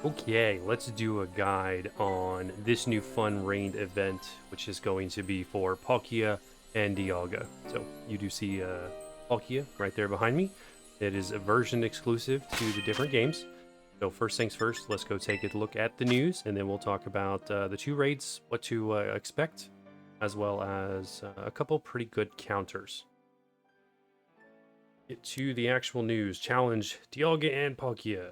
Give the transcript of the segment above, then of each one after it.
Okay, let's do a guide on this new fun raid event, which is going to be for Palkia and Dialga. So you do see Palkia right there behind me. It is a version exclusive to the different games. So first things first, let's go take a look at the news, and then we'll talk about the two raids, what to expect, as well as a couple pretty good counters. Get to the actual news. Challenge Dialga and Palkia.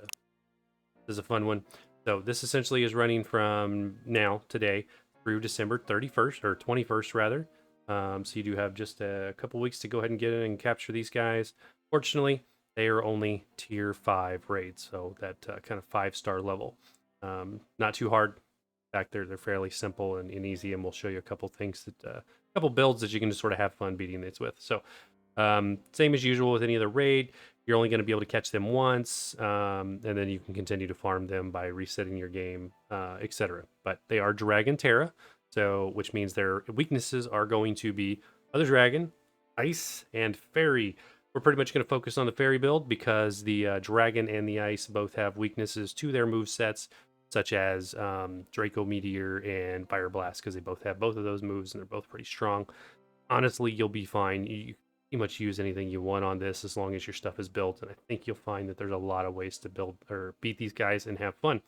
This is a fun one. So this essentially is running from now, today, through December 31st, or 21st rather. So you do have just a couple weeks to go ahead and get in and capture these guys. Fortunately, they are only tier 5 raids, so that kind of 5-star level. Not too hard. In fact, they're fairly simple and easy, and we'll show you a couple things that, a couple builds that you can just sort of have fun beating these with. So same as usual with any other raid, you're only going to be able to catch them once, and then you can continue to farm them by resetting your game, etc. But they are Dragon Tera, so which means their weaknesses are going to be Other Dragon, Ice, and Fairy. We're pretty much going to focus on the Fairy build because the Dragon and the Ice both have weaknesses to their move sets, such as Draco Meteor and Fire Blast, because they both have both of those moves and they're both pretty strong. Honestly, you'll be fine. You pretty much use anything you want on this as long as your stuff is built, and I think you'll find that there's a lot of ways to build or beat these guys and have fun.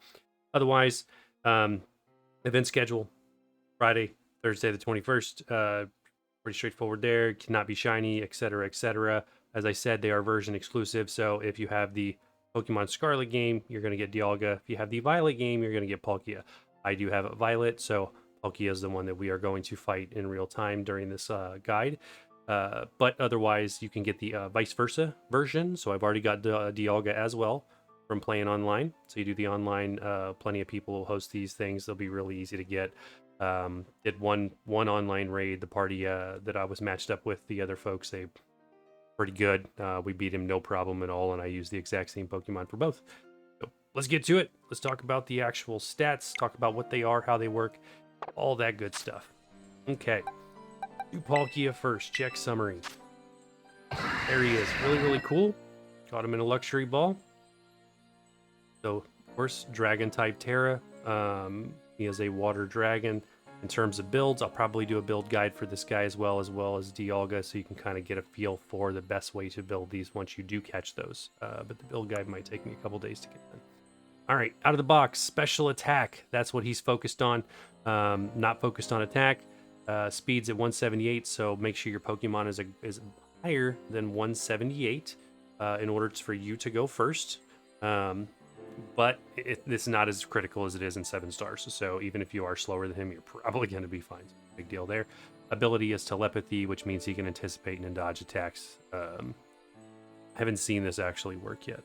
Otherwise, event schedule: Friday, Thursday the 21st. Pretty straightforward there. Cannot be shiny, etc., etc. As I said, they are version exclusive, so if you have the Pokemon Scarlet game, you're going to get Dialga. If you have the Violet game, you're going to get Palkia. I do have Violet, so Palkia is the one that we are going to fight in real time during this guide. But otherwise, you can get the vice versa version. So I've already got Dialga as well from playing online. So you do the online, plenty of people will host these things. They'll be really easy to get. Did one online raid, the party that I was matched up with, the other folks, they pretty good. We beat him no problem at all, and I used the exact same Pokemon for both. So let's get to it. Let's talk about the actual stats, talk about what they are, how they work, all that good stuff. Okay. Do Palkia first. Check summary. There he is. Really, really cool. Got him in a luxury ball. So, of course, Dragon type Tera. He is a water dragon. In terms of builds, I'll probably do a build guide for this guy as well as Dialga, so you can kind of get a feel for the best way to build these once you do catch those. But the build guide might take me a couple days to get done. All right, out of the box, special attack. That's what he's focused on. Not focused on attack. Speed's at 178, so make sure your Pokemon is higher than 178 in order for you to go first. But it's not as critical as it is in 7 stars. So even if you are slower than him, you're probably going to be fine. Big deal there. Ability is telepathy, which means he can anticipate and dodge attacks. I haven't seen this actually work yet,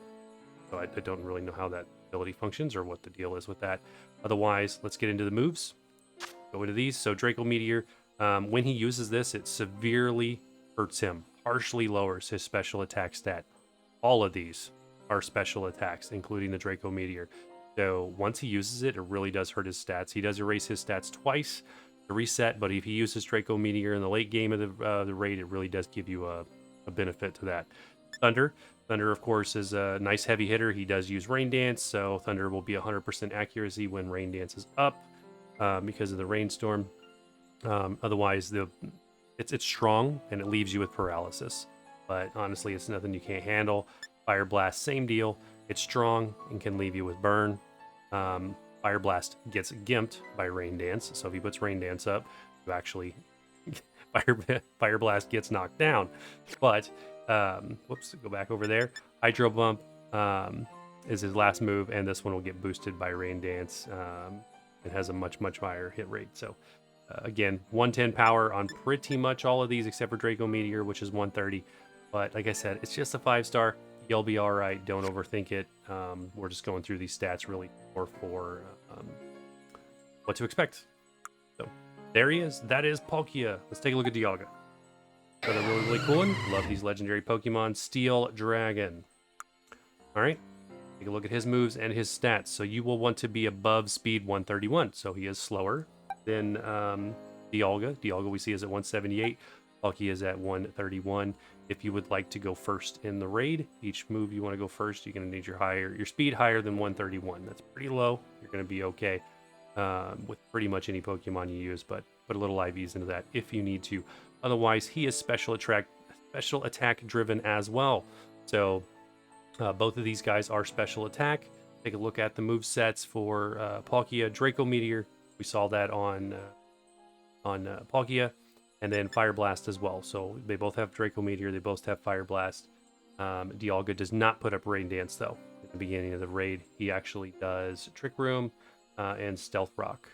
so I don't really know how that ability functions or what the deal is with that. Otherwise, let's get into the moves. Go into these. So Draco Meteor, when he uses this, it severely hurts him, partially lowers his special attack stat. All of these are special attacks, including the Draco Meteor. So once he uses it, it really does hurt his stats. He does erase his stats twice to reset, but if he uses Draco Meteor in the late game of the raid, it really does give you a benefit to that. Thunder, of course, is a nice heavy hitter. He does use Rain Dance, so Thunder will be 100% accuracy when Rain Dance is up. Because of the rainstorm. Otherwise, it's strong and it leaves you with paralysis. But honestly, it's nothing you can't handle. Fire Blast, same deal. It's strong and can leave you with burn. Fire Blast gets gimped by Rain Dance. So if he puts Rain Dance up, you actually Fire Blast gets knocked down. But whoops, go back over there. Hydro Bump is his last move, and this one will get boosted by Rain Dance. It has a much higher hit rate. So again, 110 power on pretty much all of these except for Draco Meteor, which is 130. But like I said, it's just a 5-star. You'll be all right. Don't overthink it. We're just going through these stats really for what to expect. So there he is. That is Palkia. Let's take a look at Dialga. Another really cool one. Love these legendary Pokemon. Steel Dragon. All right. Take a look at his moves and his stats. So you will want to be above speed 131. So he is slower than Dialga. Dialga we see is at 178. Palkia is at 131. If you would like to go first in the raid, each move you want to go first, you're going to need your speed higher than 131. That's pretty low. You're going to be okay with pretty much any Pokemon you use, but put a little IVs into that if you need to. Otherwise, he is special attack driven as well. So both of these guys are special attack. Take a look at the move sets for Palkia. Draco Meteor, we saw that on Palkia, and then Fire Blast as well. So they both have Draco Meteor, they both have Fire Blast. Dialga does not put up Rain Dance though. At the beginning of the raid, he actually does Trick Room and Stealth Rock.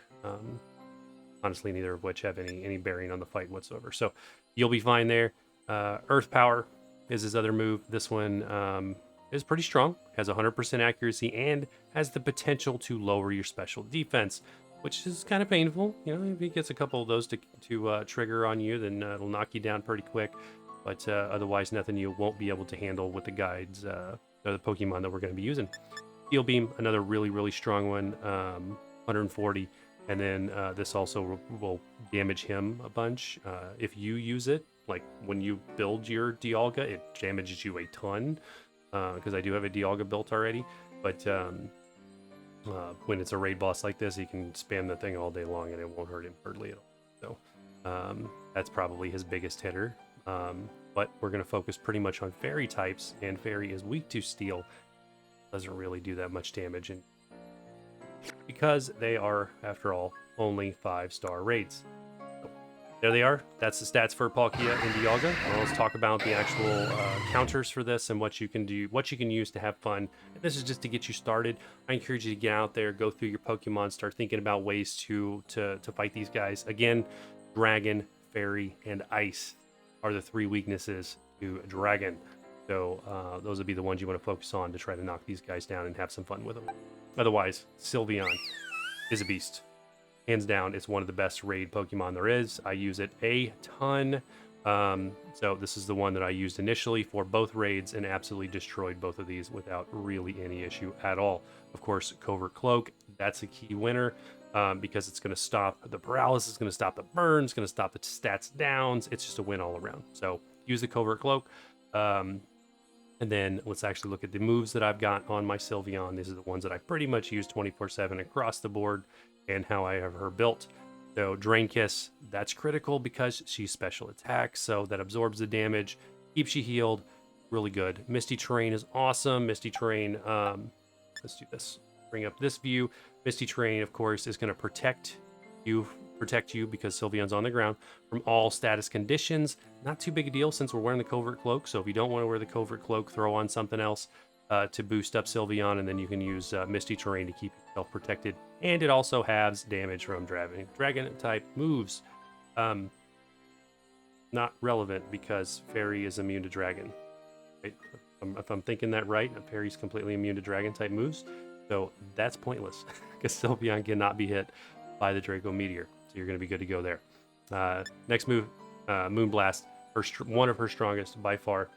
Honestly, neither of which have any bearing on the fight whatsoever. So you'll be fine there. Earth Power is his other move. This one is pretty strong, has 100% accuracy, and has the potential to lower your special defense, which is kind of painful. You know, if he gets a couple of those to trigger on you, then it'll knock you down pretty quick. But otherwise, nothing you won't be able to handle with the guides or the Pokemon that we're going to be using. Steel Beam, another really strong one, 140. And then this also will damage him a bunch. If you use it, like when you build your Dialga, it damages you a ton. Because I do have a Dialga built already. But when it's a raid boss like this, he can spam the thing all day long and it won't hurt him hardly at all. So that's probably his biggest hitter. But we're going to focus pretty much on fairy types, and fairy is weak to steel. Doesn't really do that much damage, and because they are, after all, only 5-star raids. So there they are. That's the stats for Palkia and Dialga. Now let's talk about the actual counters for this and what you can do, what you can use to have fun. And this is just to get you started. I encourage you to get out there, go through your Pokemon, start thinking about ways to fight these guys. Again, Dragon, Fairy, and Ice are the 3 weaknesses to Dragon. So those would be the ones you want to focus on to try to knock these guys down and have some fun with them. Otherwise, Sylveon is a beast. Hands down, it's one of the best raid Pokemon there is. I use it a ton. So this is the one that I used initially for both raids and absolutely destroyed both of these without really any issue at all. Of course, Covert Cloak, that's a key winner. Because it's going to stop the paralysis, it's going to stop the burns, it's going to stop the stats downs. It's just a win all around. So use the Covert Cloak. And then let's actually look at the moves that I've got on my Sylveon. These are the ones that I pretty much use 24/7 across the board and how I have her built. So Drain Kiss, that's critical because she's special attack. So that absorbs the damage, keeps you healed. Really good. Misty Terrain is awesome. Misty Terrain, let's do this. Bring up this view. Misty Terrain, of course, is going to protect you because Sylveon's on the ground from all status conditions. Not too big a deal since we're wearing the Covert Cloak. So if you don't want to wear the Covert Cloak, throw on something else to boost up Sylveon, and then you can use Misty Terrain to keep yourself protected. And it also halves damage from Dragon type moves. Not relevant because Fairy is immune to Dragon. Right? If I'm thinking that right, Fairy's completely immune to Dragon type moves. So that's pointless because Sylveon cannot be hit by the Draco Meteor. So you're going to be good to go there. Next move, Moonblast, one of her strongest by far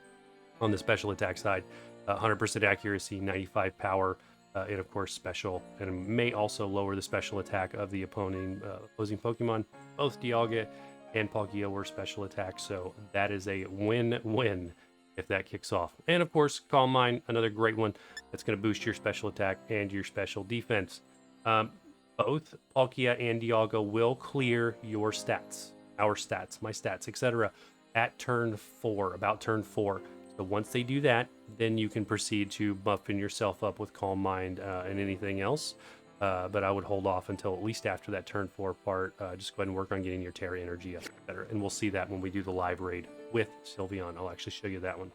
on the special attack side. 100% accuracy, 95 power, and of course special. And may also lower the special attack of the opposing Pokemon. Both Dialga and Palkia were special attacks, so that is a win-win if that kicks off. And of course, Calm Mind, another great one that's going to boost your special attack and your special defense. Both Palkia and Dialga will clear your stats, our stats, my stats, etc. at turn 4, about turn 4. So once they do that, then you can proceed to buffing yourself up with Calm Mind and anything else. But I would hold off until at least after that turn 4 part. Just go ahead and work on getting your Tera energy up, etc. And we'll see that when we do the live raid with Sylveon. I'll actually show you that one.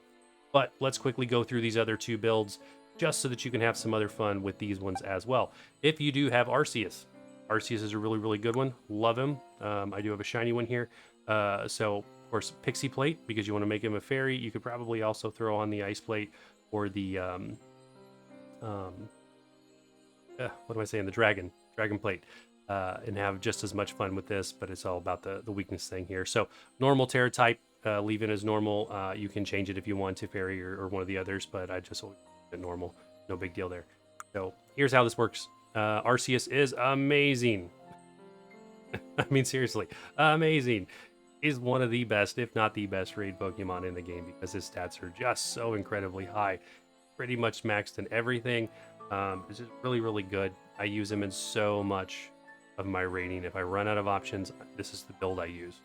But let's quickly go through these other 2 builds just so that you can have some other fun with these ones as well. If you do have Arceus is a really good one. Love him. I do have a shiny one here. So of course Pixie Plate, because you want to make him a fairy. You could probably also throw on the Ice Plate or the what am I saying? The Dragon Plate, and have just as much fun with this. But it's all about the weakness thing here. So normal Tera type, leave it as normal. You can change it if you want to fairy or one of the others, but I just always leave it normal. No big deal there. So here's how this works. Arceus is amazing. I mean, seriously, amazing. is one of the best, if not the best, raid Pokemon in the game because his stats are just so incredibly high. Pretty much maxed in everything. It's just really, really good. I use him in so much of my raiding. If I run out of options, this is the build I use.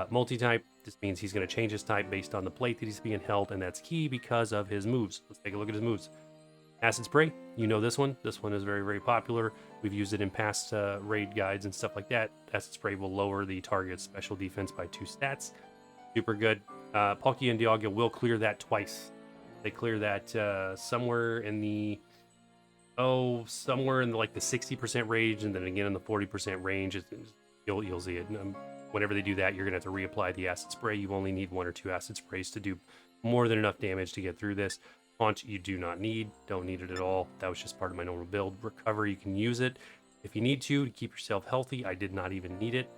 Multi-type, this means he's going to change his type based on the plate that he's being held, and that's key because of his moves. Let's take a look at his moves. Acid Spray, you know this one. This one is very, very popular. We've used it in past raid guides and stuff like that. Acid Spray will lower the target's special defense by 2 stats. Super good. Palkia and Dialga will clear that twice. They clear that somewhere in the like the 60% range, and then again in the 40% range. You'll see it. Whenever they do that, you're gonna have to reapply the acid spray. You only need 1 or 2 acid sprays to do more than enough damage to get through this. Taunt you do not need. Don't need it at all. That was just part of my normal build. Recover, you can use it if you need to keep yourself healthy. I did not even need it.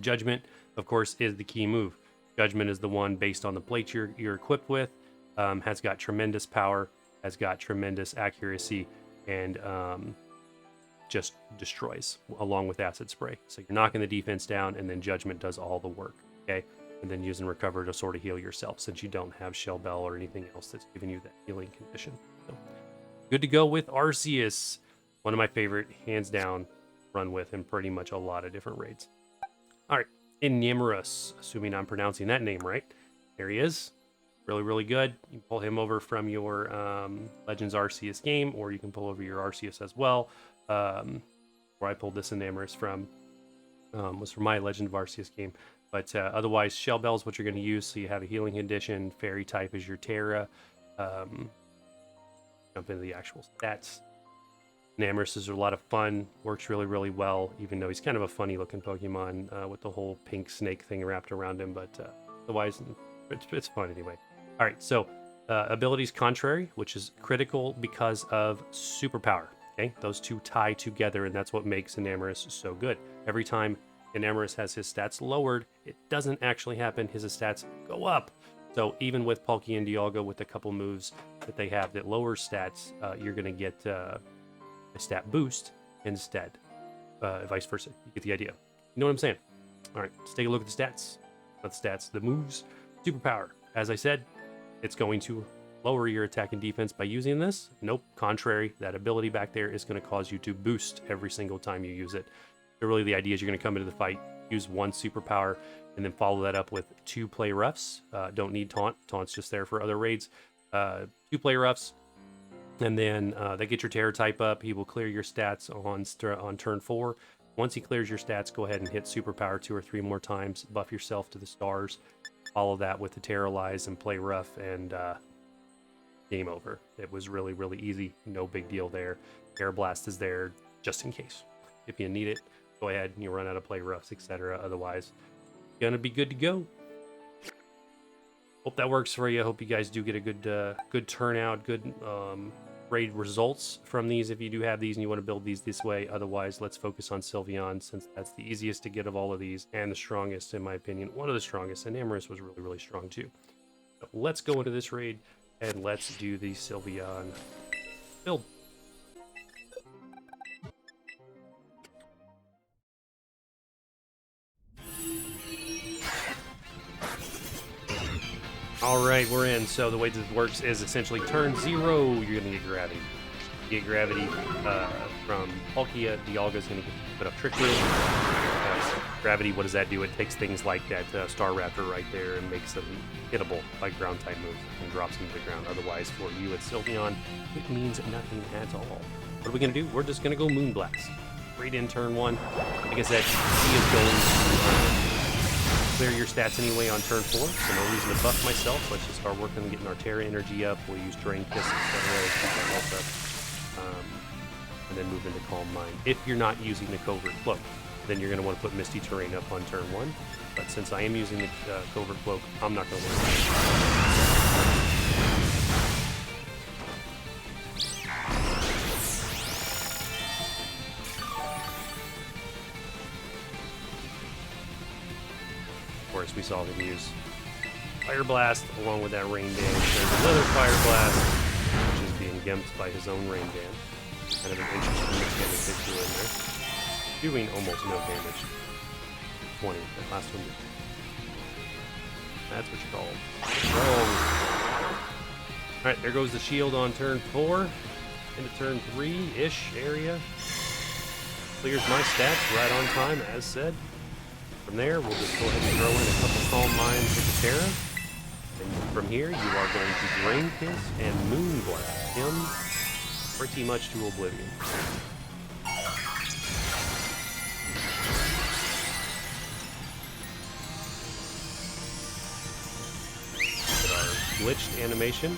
Judgment, of course, is the key move. Judgment is the one based on the plate you're equipped with. Has got tremendous power, has got tremendous accuracy, and just destroys along with acid spray. So you're knocking the defense down, and then Judgment does all the work. Okay, and then using Recover to sort of heal yourself since you don't have Shell Bell or anything else that's giving you that healing condition. So good to go with Arceus. One of my favorite, hands down, run with in pretty much a lot of different raids. All right, Inimirus, assuming I'm pronouncing that name right. There he is. Really, really good. You can pull him over from your Legends Arceus game, or you can pull over your Arceus as well. Where I pulled this Inimirus from was from my Legend of Arceus game. But otherwise, Shell Bell is what you're going to use. So you have a healing condition. Fairy type is your Tera. Jump into the actual stats. Inimirus is a lot of fun. Works really, really well, even though he's kind of a funny looking Pokemon with the whole pink snake thing wrapped around him. But otherwise, it's fun anyway. All right, so abilities Contrary, which is critical because of Superpower. Okay, those two tie together, and that's what makes Inimirus so good. Every time Inimirus has his stats lowered, it doesn't actually happen. His stats go up. So even with Palkia and Dialga, with a couple moves that they have that lower stats, you're going to get a stat boost instead. Vice versa. You get the idea. You know what I'm saying? All right, let's take a look at the stats. Not the stats, the moves. Superpower. As I said, it's going to lower your attack and defense by using this. Nope, contrary. That ability back there is going to cause you to boost every single time you use it. So really the idea is you're going to come into the fight, use 1 superpower, and then follow that up with 2 play roughs. Don't need taunt. Taunt's just there for other raids. 2 play roughs, and then they get your Terror type up. He will clear your stats on turn 4. Once he clears your stats, go ahead and hit superpower 2 or 3 more times. Buff yourself to the stars. Follow that with the Terrorize and play rough, and game over. It was really, really easy. No big deal there. Air Blast is there just in case. If you need it, go ahead and you run out of play roughs, etc. Otherwise, gonna be good to go. Hope that works for you. Hope you guys do get a good turnout, good raid results from these if you do have these and you want to build these this way. Otherwise, let's focus on Sylveon since that's the easiest to get of all of these and the strongest in my opinion. One of the strongest, and Inimirus was really, really strong too. So let's go into this raid and let's do the Sylveon build. All right, we're in. So the way this works is essentially turn 0, you're gonna get Gravity. You get Gravity from Palkia. Dialga's gonna put up Trick Room. Gravity, what does that do? It takes things like that Star Raptor right there and makes them hittable by ground type moves and drops them to the ground. Otherwise, for you at Sylveon, it means nothing at all. What are we gonna do? We're just gonna go Moonblast. Right in turn 1. Like I said, he is going to clear your stats anyway on turn 4, so no reason to buff myself. Let's just start working on getting our Terra energy up. We'll use Drain Kiss, etc. And then move into Calm Mind. If you're not using the Covert Cloak, then you're going to want to put Misty Terrain up on turn 1. But since I am using the Covert Cloak, I'm not going to worry about it. Of course, we saw them use Fire Blast along with that Rain Dance. There's another Fire Blast, which is being gimped by his own Rain Dance. Kind of an interesting mechanic that you in there. Doing almost no damage. 20. That last one. That's what you call them. Alright, there goes the shield on turn 4. Into turn 3-ish area. Clears my stats right on time, as said. From there, we'll just go ahead and throw in a couple Calm Minds with the Tera. And from here, you are going to Drain Kiss and Moonblast him pretty much to oblivion. With our glitched animation.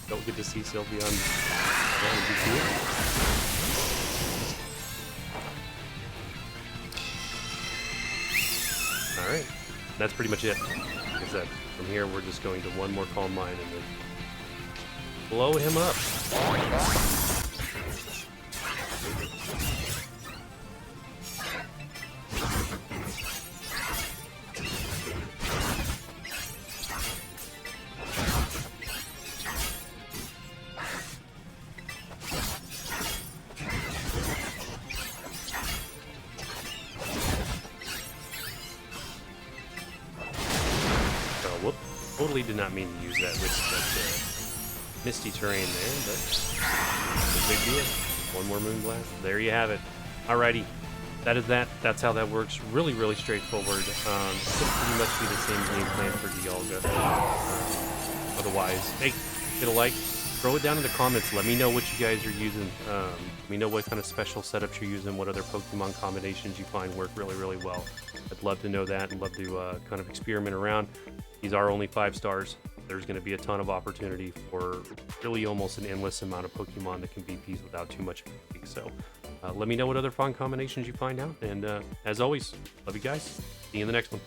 Don't get to see Sylveon down in Alright, that's pretty much it. Like I said, from here we're just going to one more Calm Mind and then blow him up. Whoop. Totally did not mean to use that misty terrain there, but no big deal. One more Moonblast. There you have it. Alrighty. That is that. That's how that works. Really, really straightforward. Should pretty much be the same game plan for Dialga. Otherwise, hey, hit a like. Throw it down in the comments. Let me know what you guys are using. Let me know what kind of special setups you're using, what other Pokemon combinations you find work really, really well. I'd love to know that and love to kind of experiment around. These are only 5 stars. There's going to be a ton of opportunity for really almost an endless amount of Pokemon that can beat these without too much fatigue. So let me know what other fun combinations you find out. And as always, love you guys. See you in the next one.